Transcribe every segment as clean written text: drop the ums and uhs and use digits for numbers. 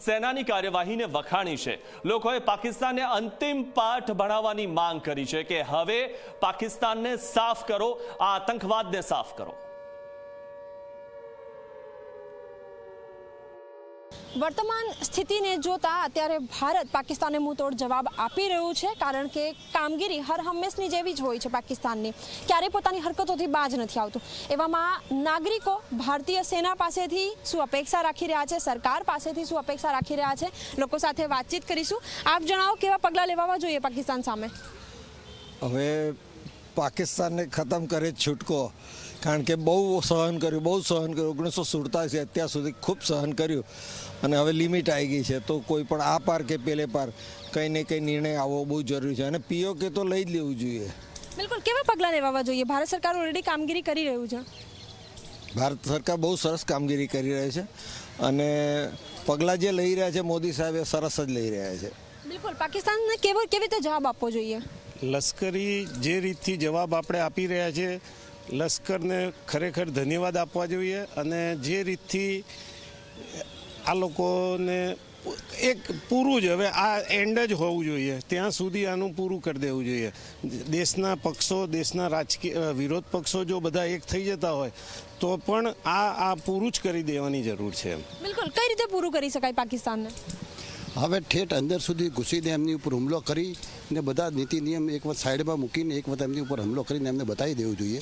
સેનાની કાર્યવાહીને વખાણી છે। લોકોએ પાકિસ્તાનને અંતિમ પાઠ ભણાવવાની માંગ કરી છે કે હવે પાકિસ્તાનને સાફ કરો, આ આતંકવાદને સાફ કરો। वर्तमान स्थिति ने जोता अत्यारे भारत पाकिस्तान ने मुंहतोड़ जवाब आपी रह्यु छे, कारण के कामगीरी हर हमेशनी जेवी ज होय छे। पाकिस्ताननी क्यारे पोतानी हरकतोथी बाज नथी आवतुं। एवामां नागरिको भारतीय सेना पासेथी शुं अपेक्षा राखी रह्या छे, सरकार पासेथी शुं अपेक्षा राखी रह्या छे, लोको साथे वातचीत करीशुं। आप जणावो केवा पगला लेवा जोईए पाकिस्तान सामे। हवे पाकिस्तान ने खत्म करे छूटको, कारण के बहु सहन कर्युं 1947 अत्यार सुधी खूब सहन कर्युं અને હવે લિમિટ આવી ગઈ છે। તો કોઈ પણ આ પાર કે પેલે પાર કંઈ ને કંઈ નિર્ણય આવવો બહુ જરૂરી છે અને પીઓકે તો લઈ જ લેવું જોઈએ। બિલકુલ, કેવા પગલાં લેવા જોઈએ? ભારત સરકાર ઓલરેડી કામગીરી કરી રહ્યું છે। ભારત સરકાર બહુ સરસ કામગીરી કરી રહી છે અને પગલાં જે લઈ રહ્યા છે મોદી સાહેબ એ સરસ જ લઈ રહ્યા છે। બિલકુલ, પાકિસ્તાનને કેવી રીતે જવાબ આપવો જોઈએ? લશ્કરી જે રીતથી જવાબ આપણે આપી રહ્યા છે, લશ્કરને ખરેખર ધન્યવાદ આપવા જોઈએ અને જે રીતથી આ લોકોને એક પૂરું જ હવે આ એન્ડ જ હોવું જોઈએ, ત્યાં સુધી આનું પૂરું કરી દેવું જોઈએ। દેશના પક્ષો, દેશના રાજકીય વિરોધ પક્ષો જો બધા એક થઈ જતા હોય તો પણ આ પૂરું જ કરી દેવાની જરૂર છે। બિલકુલ, કઈ રીતે પૂરું કરી શકાય પાકિસ્તાનને? હવે ઠેઠ અંદર સુધી ઘૂસીને એમની ઉપર હુમલો કરીને બધા નીતિ નિયમ એક વખત સાઈડમાં મૂકીને એક વખત એમની ઉપર હુમલો કરીને એમને બતાવી દેવું જોઈએ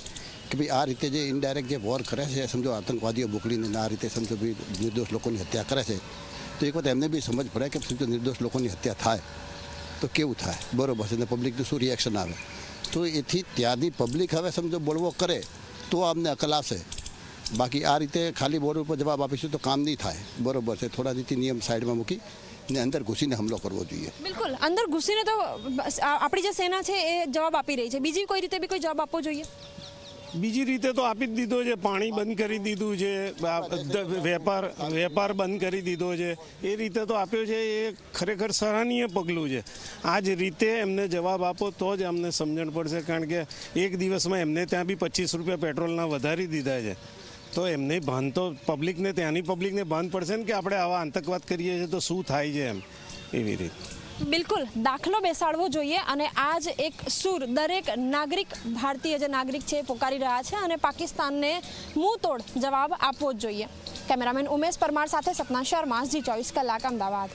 કે ભાઈ આ રીતે જે ઇનડાયરેક્ટ જે વોર કરે છે, સમજો આતંકવાદીઓ મોકલીને આ રીતે સમજો ભાઈ નિર્દોષ લોકોની હત્યા કરે છે, તો એક વખત એમને બી સમજ પડે કે સમજો નિર્દોષ લોકોની હત્યા થાય તો કેવું થાય, બરાબર છે, અને પબ્લિકનું શું રિએક્શન આવે। તો એથી ત્યાંની પબ્લિક હવે સમજો બળવો કરે તો અમને અકલ આવશે। બાકી આ રીતે ખાલી બોર્ડ ઉપર જવાબ આપીશું તો કામ નહીં થાય, બરાબર છે। થોડા નીતિ નિયમ સાઈડમાં મૂકી ને અંદર ઘૂસીને હુમલો કરવો જોઈએ। બિલકુલ, અંદર ઘૂસીને તો આપણી જે સેના છે એ જવાબ આપી રહી છે, બીજી કોઈ રીતે બી કોઈ જવાબ આપવો જોઈએ? બીજી રીતે તો આપી જ દીધો છે, પાણી બંધ કરી દીધું છે, વેપાર બંધ કરી દીધો છે, એ રીતે તો આપ્યો છે। એ ખરેખર સરાહનીય પગલું છે। આ જ રીતે એમને જવાબ આપો તો જ અમને સમજણ પડશે, કારણ કે એક દિવસમાં એમને ત્યાં બી 25 રૂપિયા પેટ્રોલના વધારી દીધા છે, તો એમને ભાન તો પબ્લિકને, ત્યાંની પબ્લિકને ભાન પડશે ને કે આપણે આવા આતંકવાદ કરીએ છીએ તો શું થાય છે એમ, એવી રીતે। બિલકુલ, દાખલો બેસાડવો જોઈએ અને આજ એક સુર દરેક નાગરિક, ભારતીય જે નાગરિક છે પોકારી રહ્યા છે અને પાકિસ્તાનને મુંહતોડ જવાબ આપવો જ જોઈએ। કેમેરામેન ઉમેશ પરમાર સાથે સપના શર્મા, G24 કલાક, અમદાવાદ।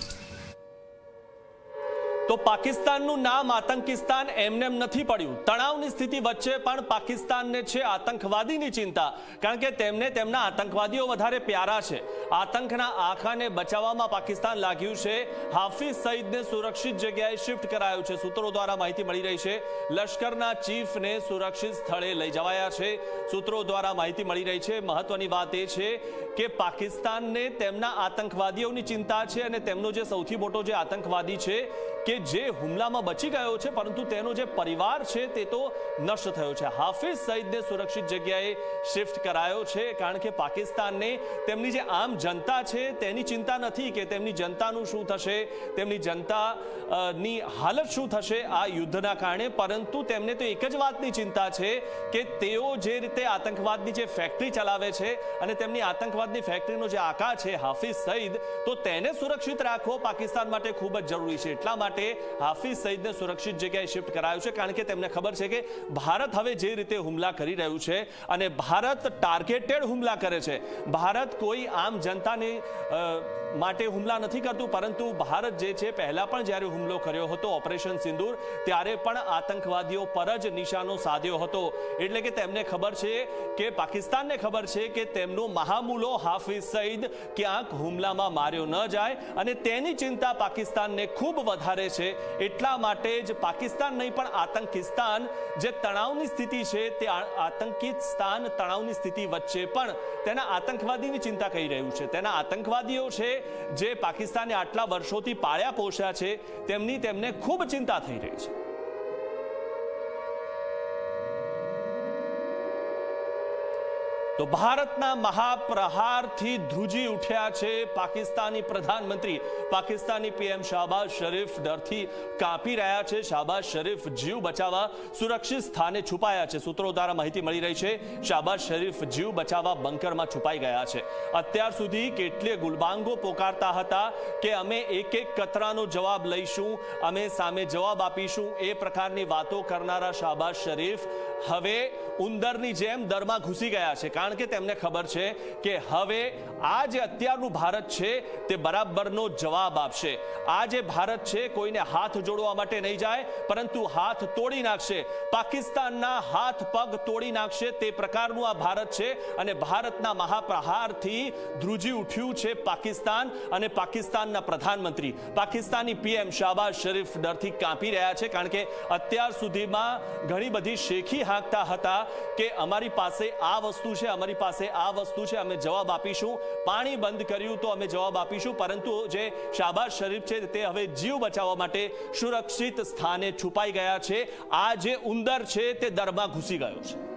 તો પાકિસ્તાનનું નામ આતંકિસ્તાન એમનેમ નથી પડ્યું। તણાવની સ્થિતિ વચ્ચે પણ પાકિસ્તાનને છે આતંકવાદીની ચિંતા, કારણ કે તેમને તેમના આતંકવાદીઓ વધારે પ્યારા છે। આતંકના આખાને બચાવવામાં પાકિસ્તાન લાગ્યું છે। હાફિઝ સઈદને સુરક્ષિત જગ્યાએ શિફ્ટ કરાયો છે। સૂત્રો દ્વારા માહિતી મળી રહી છે, લશ્કરના ચીફને સુરક્ષિત સ્થળે લઈ જવાયા છે। સૂત્રો દ્વારા માહિતી મળી રહી છે। મહત્વની વાત એ છે કે પાકિસ્તાનને તેમના આતંકવાદીઓની ચિંતા છે અને તેમનો જે સૌથી મોટો જે આતંકવાદી છે કે જે હુમલામાં બચી ગયો છે, પરંતુ તેનો જે પરિવાર છે તે તો નષ્ટ થયો છે। હાફિઝ સઈદને સુરક્ષિત જગ્યાએ શિફ્ટ કરાયો છે, કારણ કે પાકિસ્તાનને તેમની જે આમ જનતા છે તેની ચિંતા નથી કે તેમની જનતાનું શું થશે, તેમની જનતાની હાલત શું થશે આ યુદ્ધના કારણે, પરંતુ તેમને તો એક જ વાતની ચિંતા છે કે તેઓ જે રીતે આતંકવાદની જે ફેક્ટરી ચલાવે છે અને તેમની આતંકવાદની ફેક્ટરીનો જે આકા છે હાફિઝ સઈદ, તો તેને સુરક્ષિત રાખવો પાકિસ્તાન માટે ખૂબ જ જરૂરી છે। એટલા માટે હાફિઝ સઈદને સુરક્ષિત જગ્યાએ શિફ્ટ કરાયો છે, કારણ કે તેમને ખબર છે કે ભારત હવે જે રીતે હુમલા કરી રહ્યું છે અને ભારત ટાર્ગેટેડ હુમલા કરે છે। ભારત કોઈ આમ જનતાને માટે હુમલા નથી કરતું, પરંતુ ભારત જે છે પહેલા પણ જ્યારે હુમલો કર્યો હતો ઓપરેશન સિંદૂર, ત્યારે પણ આતંકવાદીઓ પર જ નિશાનો સાધ્યો હતો। એટલે કે તેમને ખબર છે કે પાકિસ્તાનને ખબર છે કે તેમનો મહામૂલો હાફિઝ સઈદ ક્યાંક હુમલામાં માર્યો ન જાય અને તેની ચિંતા પાકિસ્તાનને ખૂબ વધારે છે। એટલા માટે જ પાકિસ્તાન નહીં પણ આતંકિસ્તાન જે તણાવની સ્થિતિ છે, તે આતંકિસ્તાન તણાવની સ્થિતિ વચ્ચે પણ તેના આતંકવાદીની ચિંતા કરી રહ્યું છે। તેના આતંકવાદીઓ છે જે પાકિસ્તાને આટલા વર્ષોથી પાળ્યા પોષ્યા છે, તેમની તેમને ખૂબ ચિંતા થઈ રહી છે। તો ભારતના મહાપ્રહારથી ધ્રુજી ઉઠ્યા છે પાકિસ્તાની પ્રધાનમંત્રી, પાકિસ્તાની પીએમ શાહબાઝ શરીફ ડરથી કાપી રહ્યા છે. શાહબાઝ શરીફ જીવ બચાવવા સુરક્ષિત સ્થાને છુપાયા છે. સૂત્રો દ્વારા માહિતી મળી રહી છે શાહબાઝ શરીફ જીવ બચાવવા બંકરમાં છુપાઈ ગયા છે. અત્યાર સુધી કેટલીય ગુલબાંગો પોકારતા હતા કે અમે એક એક કતરાનો જવાબ લઈશું, અમે સામે જવાબ આપીશું. એ પ્રકારની વાતો કરનારા શાહબાઝ શરીફ હવે ઉંદરની જેમ દરમાં ઘૂસી ગયા છે, કારણ કે તેમને ખબર છે કે હવે આ જે અત્યારનું ભારત છે તે બરાબરનો જવાબ આપશે. આ જે ભારત છે કોઈને હાથ જોડવા માટે નહીં જાય, પરંતુ હાથ તોડી નાખશે, પાકિસ્તાનના હાથ પગ તોડી નાખશે. તે પ્રકારનું આ ભારત છે અને ભારતના મહાપ્રહારથી ધ્રુજી ઉઠ્યું છે પાકિસ્તાન અને પાકિસ્તાનના પ્રધાનમંત્રી. પાકિસ્તાની પીએમ શાહબાઝ શરીફ ડરથી કાંપી રહ્યા છે, કારણ કે અત્યાર સુધીમાં ઘણી બધી શેખી હાંકતા હતા કે અમારી પાસે આ વસ્તુ છે, અમારી પાસે આ વસ્તુ છે, અમે જવાબ આપીશું. પાણી બંધ કર્યું તો અમે જવાબ આપીશું, પરંતુ જે શાહબાઝ શરીફ છે તે હવે જીવ બચાવવા માટે સુરક્ષિત સ્થાને છુપાઈ ગયા છે. આ જે ઉંદર છે તે દરમાં ઘૂસી ગયો છે.